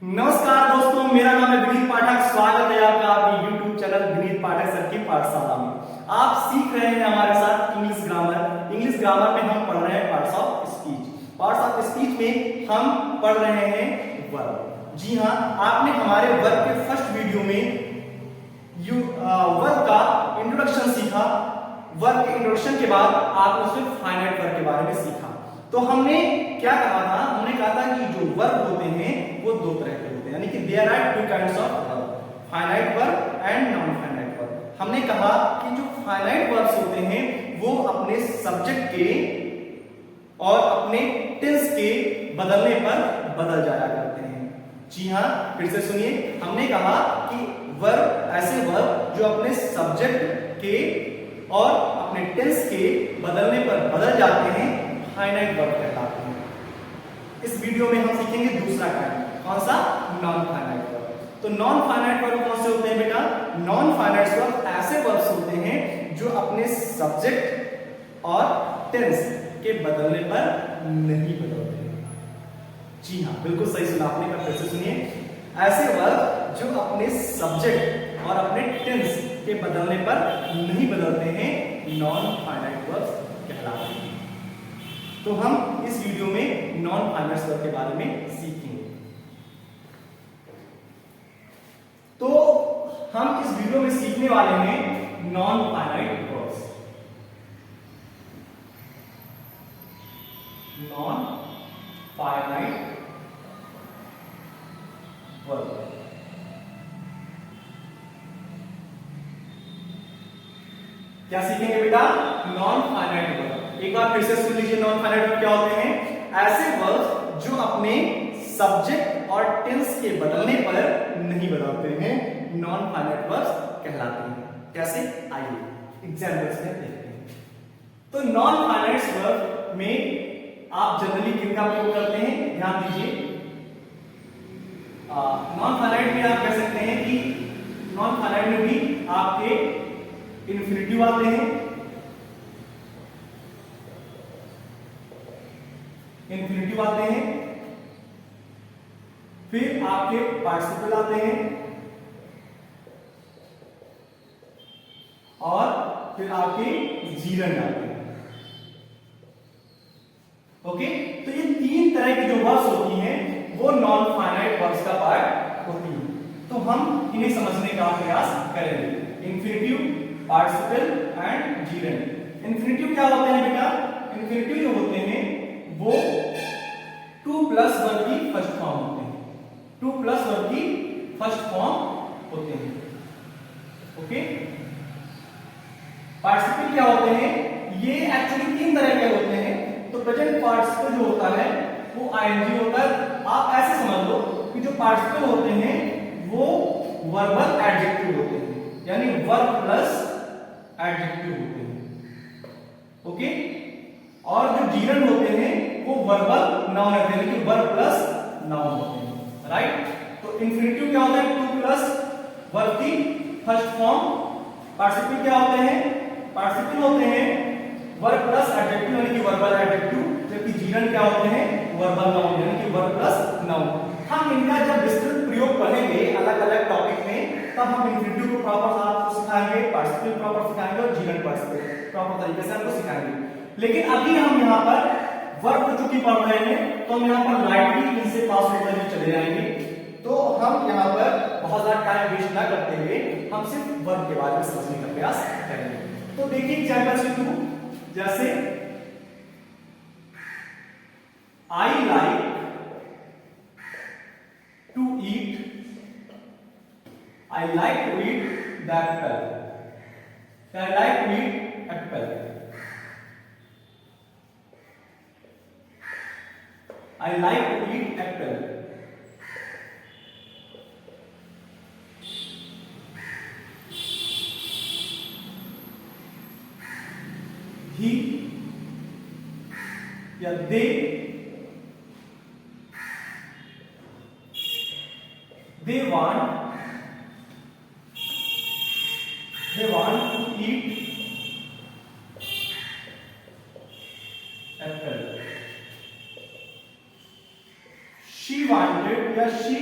नमस्कार दोस्तों, मेरा नाम है विनीत पाठक। स्वागत है आपका अपने YouTube चैनल विनीत पाठक सर की पाठशाला में। आप सीख रहे हैं हमारे साथ इंग्लिश ग्रामर। इंग्लिश ग्रामर में हम पढ़ रहे हैं parts of speech. Parts of speech में हम पढ़ रहे हैं वर्ब। जी हाँ, आपने हमारे वर्ब के फर्स्ट वीडियो में वर्ब का इंट्रोडक्शन सीखा। वर्ब के इंट्रोडक्शन के बाद आपने उसमें फाइनाइट वर्ब के बारे में सीखा। तो हमने क्या कहा था? हमने कहा था कि जो वर्ब होते हैं वो दो तरह के होते हैं, यानी कि there are two kinds of verb, finite verb and non finite verb. हमने कहा कि जो फाइनाइट वर्ब्स होते हैं वो अपने सब्जेक्ट के और अपने टेंस के बदलने पर बदल जाया करते हैं। जी हाँ, फिर से सुनिए। हमने कहा कि वर्ब ऐसे वर्ब जो अपने सब्जेक्ट के और अपने टेंस के बदलने पर बदल जाते हैं, फाइनाइट वर्ब कहलाते हैं। इस वीडियो में हम सीखेंगे दूसरा काइंड, कौन सा? Non finite verb. तो नॉन फाइनाइट वर्ब कौन से होते हैं बेटा? नॉन फाइनाइट वर्ब ऐसे वर्ब्स होते हैं जो अपने सब्जेक्ट और टेंस के बदलने पर नहीं बदलते हैं। जी हाँ, बिल्कुल सही सुना आपने। फिर से सुनिए। ऐसे वर्ब जो अपने सब्जेक्ट और अपने टेंस के बदलने पर नहीं बदलते हैं, नॉन फाइनाइट वर्ब्स कहलाते हैं। तो हम इस वीडियो में नॉन फाइनाइट वर्ब के बारे में सीखेंगे। तो हम इस वीडियो में सीखने वाले हैं non finite verbs. Non finite verb. क्या सीखेंगे बेटा? Non finite verb. एक बार फिर से सुन लीजिए। नॉन फाइनाइट वर्ब क्या होते हैं? ऐसे वर्ब जो अपने सब्जेक्ट और टेंस के बदलने पर नहीं बदलते हैं, नॉन फाइनाइट वर्ब्स कहलाते हैं। कैसे? आइए एग्जांपल्स में देखते हैं। तो नॉन फाइनाइट वर्ब में आप जनरली किनका प्रयोग करते हैं? ध्यान दीजिए। नॉन फाइनाइट में आप कह सकते हैं कि नॉन फाइनाइट में भी आपके इन्फिनिटिव आते हैं, इन्फिनिटिव आते हैं, फिर आपके पार्टिसिपल आते हैं और फिर आपके जीरंड आते हैं। ओके, तो ये तीन तरह की जो वर्ब्स होती हैं वो नॉन फाइनाइट वर्ब्स का पार्ट होती हैं। तो हम इन्हें समझने का प्रयास करेंगे। Infinitive, participle and gerund. Infinitive क्या होते हैं बेटा? इन्फिनिटिव जो होते हैं वो 2+1 की फर्स्ट फॉर्म होते हैं। 2+1 की फर्स्ट फॉर्म होते हैं। ओके, पार्टिसिपल क्या होते हैं? ये एक्चुअली तीन तरह के होते हैं। तो प्रेजेंट पार्टिसिपल जो होता है वो आईएनजी होता है। आप ऐसे समझ लो कि जो पार्टिसिपल होते हैं वो वर्बल एडजेक्टिव होते हैं, यानी वर्ब प्लस एडजेक्टिव होते हैं। ओके, और जो जीरंड होते हैं वो वर्बल नाउन होते हैं, यानी वर्ब प्लस नाउन होते हैं। राइट? तो इन्फिनिटिव क्या होता है? 2+ वर्ब की फर्स्ट फॉर्म। पार्टिसिपल क्या होते हैं? पार्टिसिपल होते हैं वर्ब प्लस एडजेक्टिव, यानी कि वर्बल एडजेक्टिव। जबकि जीरंड क्या होते हैं? वर्बल नाउन, यानी कि वर्ब प्लस नाउन। हम इनका जब विस्तृत प्रयोग पढ़ेंगे अलग अलग टॉपिक में, तब हम इन्फिनिटिव को प्रॉपर आपको सिखाएंगे, पार्टिसिपल प्रॉपर सिखाएंगे और जीरंड पार्टिसिपल प्रॉपर तरीके से आपको सिखाएंगे। लेकिन अभी हम यहाँ पर वर्ब को चूंकि पढ़ रहे हैं तो हम यहाँ पर लाइटली इनसे पास होकर के चले जाएंगे। तो हम यहाँ पर बहुत ज्यादा टाइम वेस्ट ना करते हुए हम सिर्फ वर्ब के बारे में समझने का प्रयास करेंगे। तो देखिए एग्जाम्पल से टू, जैसे I like to eat, I like to eat the apple, I like to eat apple, I like to eat apple. He या they want to eat apple. She wanted या she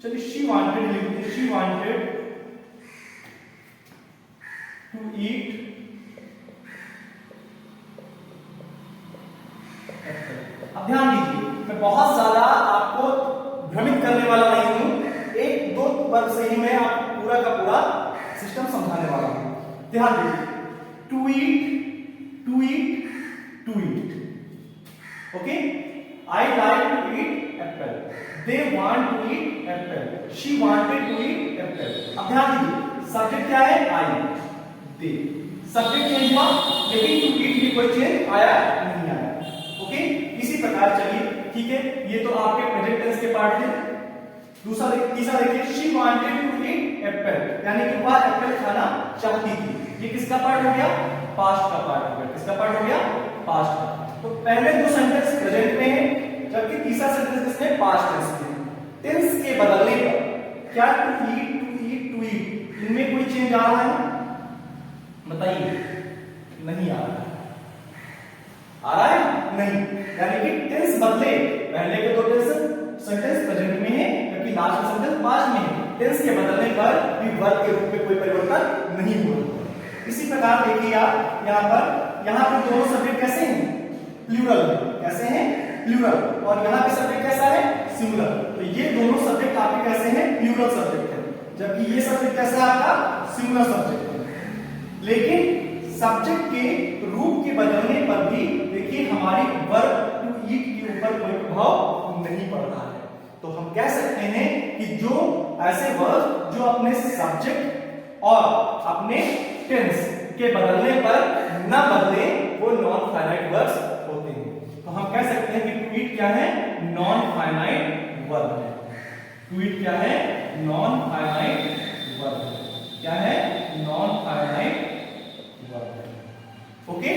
चलिए she wanted लिखते हैं, she wanted to eat apple. अब ध्यान दीजिए, मैं बहुत ज्यादा आपको भ्रमित करने वाला नहीं हूं, एक दो वर्ड से ही मैं आपको पूरा का पूरा सिस्टम समझाने वाला हूं। ध्यान दीजिए, to eat, to eat, to eat. Okay, I like to eat apple, they want to eat apple, she wanted to eat apple. अब ध्यान दीजिए, सब्जेक्ट क्या है? आई, दे। सब्जेक्ट चेंज हुआ, लेकिन टू ईट में कोई चेंज आया नहीं आया। ओके, इसी प्रकार चलिए, ठीक है, ये तो आपके प्रेजेंट टेंस के पार्ट थे। दूसरा तीसरा देखिए, she wanted to eat apple, यानी कि वह एप्पल खाना चाहती थी। ये किसका पार्ट हो गया? पास्ट का पार्ट हो गया। किसका पार्ट हो गया? पास्ट का। तो पहले दो सेंटेंस प्रेजेंट में है, जबकि तीसरा सेंटेंस किसमें? पास्ट टेंस में। टेंस के बदलने पर क्या to eat, to eat, to eat, इनमें कोई चेंज आ रहा है? बताइए, नहीं आ रहा है। आ रहा है? नहीं। यानी कि टेंस बदले, पहले के दो सेंटेंस प्रेजेंट में है, जबकि लास्ट का सेंटेंस पास्ट में है। टेंस के बदलने पर भी वर्ब के रूप में कोई परिवर्तन नहीं हुआ। इसी प्रकार देखिए आप यहाँ पर दोनों सब्जेक्ट कैसे हैं? प्लूरल है। कैसे हैं? प्लूरल। और यहाँ पे सब्जेक्ट कैसा है? सिंगुलर। तो ये दोनों सब्जेक्ट आपके कैसे हैं? प्लूरल सब्जेक्ट है, जबकि ये सब्जेक्ट कैसा है आपका? सिंगुलर सब्जेक्ट है। लेकिन सब्जेक्ट के रूप के बदलने पर भी देखिए हमारी वर्ब टू ईट के ऊपर कोई प्रभाव नहीं पड़ रहा है। तो हम कह सकते हैं कि जो ऐसे वर्ब जो अपने सब्जेक्ट और अपने टेंस के बदलने पर न बदले, वो नॉन फाइनाइट वर्ब्स होते हैं। तो हम कह सकते हैं कि टू ईट क्या है? नॉन फाइनाइट वर्ब है। टू ईट क्या है? नॉन फाइनाइट वर्ब है। क्या है? नॉन फाइनाइट वर्ब है। ओके,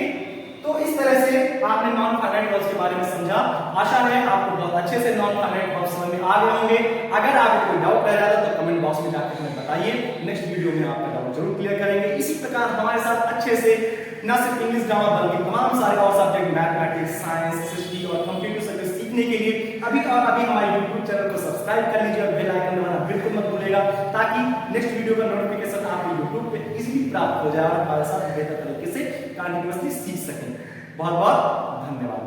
तो इस तरह से आपने नॉन फाइनाइट वर्ब्स के बारे में समझा। आशा है आपको बहुत अच्छे से नॉन फाइनाइट वर्ब्स समझ में आ गए होंगे। अगर आपको कोई डाउट रह जाता तो कमेंट बॉक्स में जाकर हमें बताइए, नेक्स्ट वीडियो में आपका डाउट जरूर क्लियर करेंगे। इसी प्रकार हमारे साथ अच्छे से न सिर्फ इंग्लिश ग्रामर बल्कि तमाम सारे और सब्जेक्ट, मैथमेटिक्स, साइंस, हिस्ट्री और कंप्यूटर सर्विस सीखने के लिए अभी हमारे YouTube चैनल को सब्सक्राइब कर लीजिए और बेल आइकन दबाना बिल्कुल मत भूलिएगा, ताकि नेक्स्ट वीडियो का नोटिफिकेशन आपको YouTube पे इजीली प्राप्त हो जाए और हमारे साथ बेहतर तरीके से कंटिन्यूअसली सीख सकें। बहुत बहुत धन्यवाद।